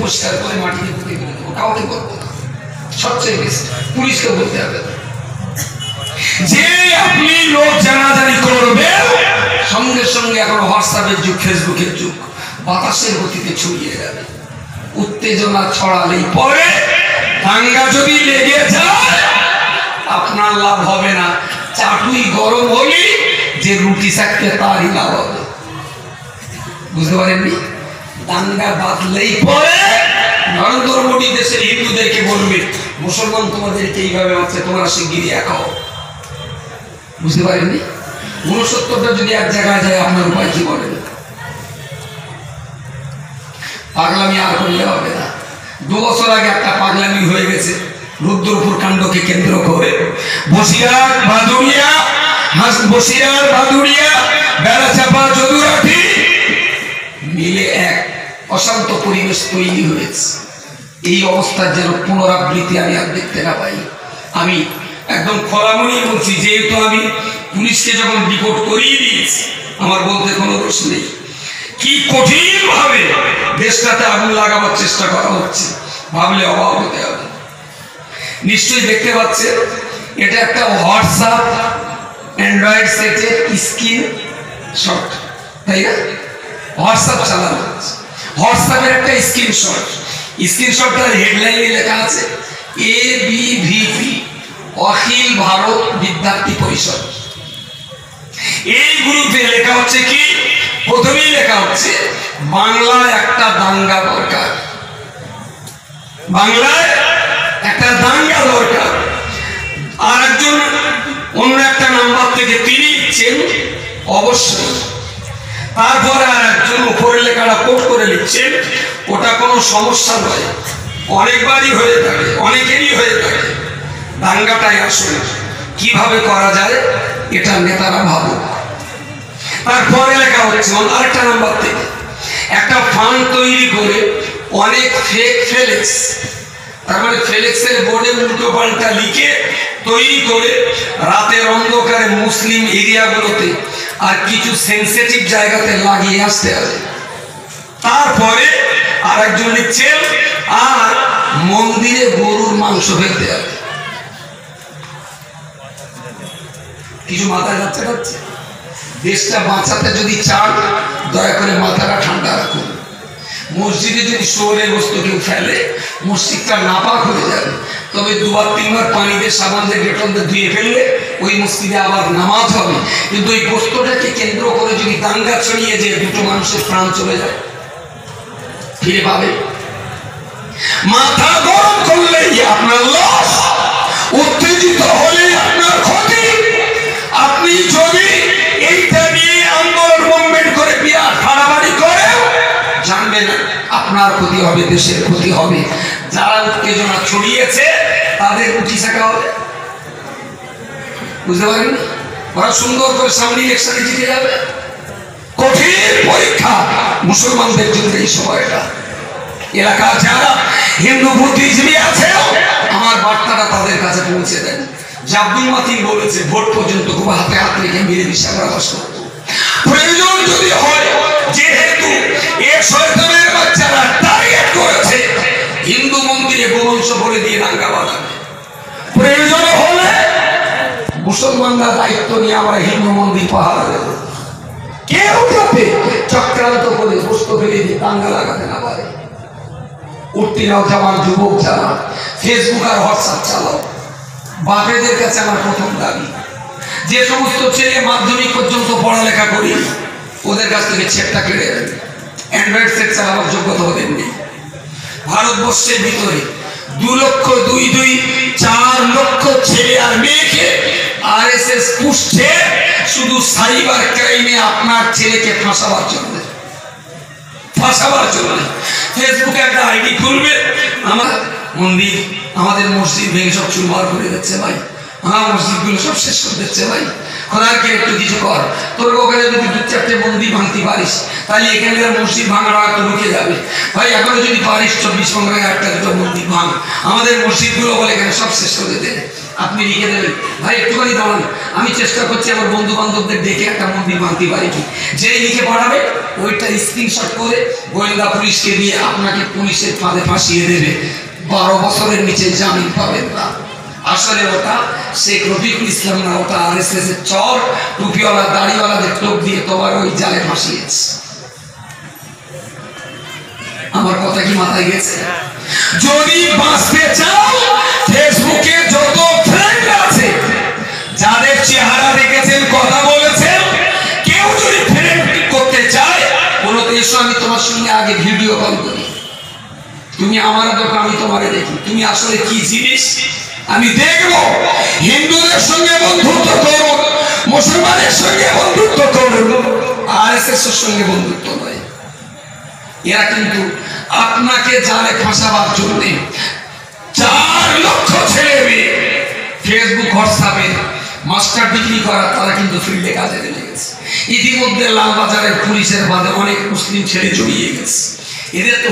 পরিষ্কার করে মাটিতে পুঁতে ফেলে দেবো, কাউকে বলবো না। সবচেয়ে বেশি পুলিশকে বলতে হবে যে আপনি লোক জানাজানি করবেন, সঙ্গে সঙ্গে এখন হোয়াটসঅ্যাপের যুগ, ফেসবুকের যুগ, বাতাসের গতিতে ছড়িয়ে যাবে। উত্তেজনা ছড়ালেই পরে দাঙ্গা যদি লেগে যায় আপনার লাভ হবে না। চাটুই গরম হলি যে রুটি শাকতে তারই লাভ হবে। বুঝতে পারেননি? দাঙ্গা বাঁধলেই পরে নরেন্দ্র মোদী দেশের হিন্দুদেরকে বলবে মুসলমান তোমাদেরকে এইভাবে আছে, তোমরা শিগগিরই এক হও। বুঝতে পারেননি? 69টা যদি এক জায়গায় যায় আপনার উপায় কি বলেন? পাগলামি আর করলে হবে না। 2 বছর আগে একটা পাগলামি হয়ে গেছে রুদ্রপুর কাণ্ডকে কেন্দ্র করে। বসিরহাট ভাদুড়িয়া বেড়াচাপা যদুরাঠি মিলে এক অশান্ত পরিবেশ তৈরি হয়েছে। এই অবস্থার যেন পুনরাবৃত্তি আমি আর দেখতে না পাই। আমি একদম খোলামুলি বলছি, যেহেতু আমি পুলিশকে যখন রিপোর্ট করিয়ে দিয়েছি, আমার বলতে কোনো দোষ নেই। কি কঠিন ভাবে দেশটাতে আগুন লাগাবার চেষ্টা করা হচ্ছে, ভাবলে অবাক হতে হবে। নিশ্চয়ই দেখতে পাচ্ছেন এটা একটা হোয়াটসঅ্যাপ অ্যান্ড্রয়েড সেটের স্ক্রিন শট, তাই না? হোয়াটসঅ্যাপ চালানো হচ্ছে, হোয়াটসঅ্যাপের একটা স্ক্রিনশট। স্ক্রিনশটটার হেডলাইনে লেখা আছে ABVP, অখিল ভারত বিদ্যার্থী পরিষদ। এই গ্রুপে লেখা হচ্ছে কি? প্রথমেই লেখা হচ্ছে বাংলায় একটা দাঙ্গা দরকার, বাংলায় একটা দাঙ্গা দরকার। আর একজন অন্য একটা নাম্বার থেকে তিনি লিখছেন অবশ্যই। তারপরে আর একজন উপরে লেখাটা কোট করে লিখছেন ওটা কোনো সমস্যা নয়, অনেকবারই হয়ে থাকে, অনেকেরই হয়ে থাকে। দাঙ্গাটাই আসলে কিভাবে করা যায় এটা নেতারা ভাবুক। তারপরে লেখা হচ্ছে আরেকটা নাম্বার থেকে একটা ফান্ড তৈরি করে অনেক ফেক ফ্লেক্স, তার মানে ফ্লেক্সের বোর্ডে উল্টো পাল্টা লিখে তৈরি করে রাতের অন্ধকারে মুসলিম এরিয়াগুলোতে আর কিছু সেন্সিটিভ জায়গাতে লাগিয়ে আসতে হবে। তারপরে আর একজন লিখছেন আর মন্দিরে গরুর মাংস ফেলতে হবে। কিছু মাথায় যাচ্ছে যাচ্ছে দেশটা বাঁচাতে যদি চান দয়া করে মাথাটা ঠান্ডা রাখুন। মসজিদে যদি শোরের বস্তু কেউ ফেলে মসজিদটা নাপাক হয়ে যাবে, তবে 2-3বার পানি দিয়ে সাবান দিয়ে ডেটল দিয়ে ধুয়ে ফেললে ওই মসজিদে আবার নামাজ হবে। কিন্তু ওই বস্তুটাকে কেন্দ্র করে যদি দাঙ্গা ছড়িয়ে যে দুটো মানুষের প্রাণ চলে যায়, ফিরে পাবে? মাথা গরম করলেই আপনার লস, উত্তেজিত হলে আপনার ক্ষতি। আপনি যদি এইটা নিয়ে আন্দোলন মুভমেন্ট করে বিরাট ফাড়াবাড়ি করে জানবেন আপনার ক্ষতি হবে, দেশের ক্ষতি হবে। যারা উত্তেজনা ছড়িয়েছে তাদের উঠি থাকা হবে। বুঝতে পারেন? ওরা সুন্দর করে সামনে ইলেকশনে জিতে যাবে। কঠিন পরীক্ষা মুসলমানদের জন্য এই সময়টা। এলাকার যারা হিন্দু বুদ্ধিজীবী আছে আমার বার্তাটা তাদের কাছে পৌঁছে দেন। আব্দুল মাতিন বলেছে ভোট পর্যন্ত খুব হাতে হাত রেখে মিলেমিশে আমরা বাস করব। প্রয়োজন যদি হয়, যেহেতু এক শয়তানের বাচ্চারা টার্গেট করেছে হিন্দু মন্দিরে গোবংশ বলে দিয়ে দাঙ্গা বাঁধাবে, প্রয়োজন হলে মুসলমানরা দায়িত্ব নিয়ে আমরা হিন্দু মন্দির পাহারা দেব। কেউ যাতে চক্রান্ত করে বস্তু ফেলে দিয়ে দাঙ্গা লাগাতে না পারে। উঠতি নওজওয়ান যুবক যারা ফেসবুক আর হোয়াটসঅ্যাপ চালাও, বাপেদের কাছে আমার প্রথম দাবি, যে সমস্ত ছেলে মাধ্যমিক পর্যন্ত পড়ালেখা করি ওদের কাছ থেকে সেটটা কেড়ে দেন। অ্যান্ড্রয়েড সেট চালাবার যোগ্যতা ওদের নেই। ভারতবর্ষের ভিতরে 2,4 লক্ষ ছেলে আর মেয়েকে RSS পুষছে শুধু সাইবার ক্রাইমে আপনার ছেলেকে ফাঁসাবার জন্য। ফেসবুকে একটা আইডি খুলবে, আমাদের মসজিদ ভেঙে সব চুরমার করে দিচ্ছে ভাই, আমার মসজিদগুলো সব শেষ করে দিচ্ছে ভাই, খোদারকে একটু কিছু কর। তোর ওখানে যদি 2-4টে মন্দির ভাঙতে পারিস তাহলে এখানকার মসজিদ ভাঙাটা একটু রুখে যাবে ভাই। এখনো যদি পারিস 24-15 একটা দুটো মন্দির ভাঙ, আমাদের মসজিদগুলো বলে এখানে সব শেষ করে দে। আপনি লিখে দেবেন ভাই একটুখানি দাঁড়ান, আমি চেষ্টা করছি আমার বন্ধু বান্ধবদের ডেকে একটা মন্দির ভাঙতে পারি কি। যেই লিখে পাঠাবে ওইটা স্ক্রিনশট করে গোয়েন্দা পুলিশকে দিয়ে আপনাকে পুলিশের ফাঁদে ফাঁসিয়ে দেবে, 12 বছরের নিচে জামিন পাবেন না। আসলে ওটা শেখ রফিকুল ইসলাম না, ওটা RSS এর চর টুপিওয়ালা দাড়িওয়ালাদের টোপ দিয়ে তোমার ওই জালে ফাঁসিয়েছে। আমার কথা কি মাথায় গেছে? যদি বাঁচতে চাও, ফেসবুকে যত ফ্রেন্ড আছে যাদের চেহারা দেখেছেন, কথা বলেছেন, কেউ যদি ফ্রেন্ড করতে চায় বলো তো এসো, আমি তোমার সঙ্গে আগে ভিডিও কল করি, তুমি আমার দোকান, আমি তোমাকে দেখি তুমি আসলে কি জিনিস আমি দেখবো। হিন্দুদের সঙ্গে বন্ধুত্ব করুন, মুসলমানের সঙ্গে বন্ধুত্ব করুন, RSS এর সঙ্গে বন্ধুত্ব নয়। এরা কিন্তু আপনাকে জালে ফাঁসাবার জন্য 4 লক্ষ ছেলে মেয়ে ফেসবুক হোয়াটসঅ্যাপে মাস্টার ডিগ্রি করা, তারা কিন্তু ফিল্ডে কাজে লেগে গেছে। ইতিমধ্যে লালবাজারের পুলিশের বাদে অনেক মুসলিম ছেলে জড়িয়ে গেছে। এদের তো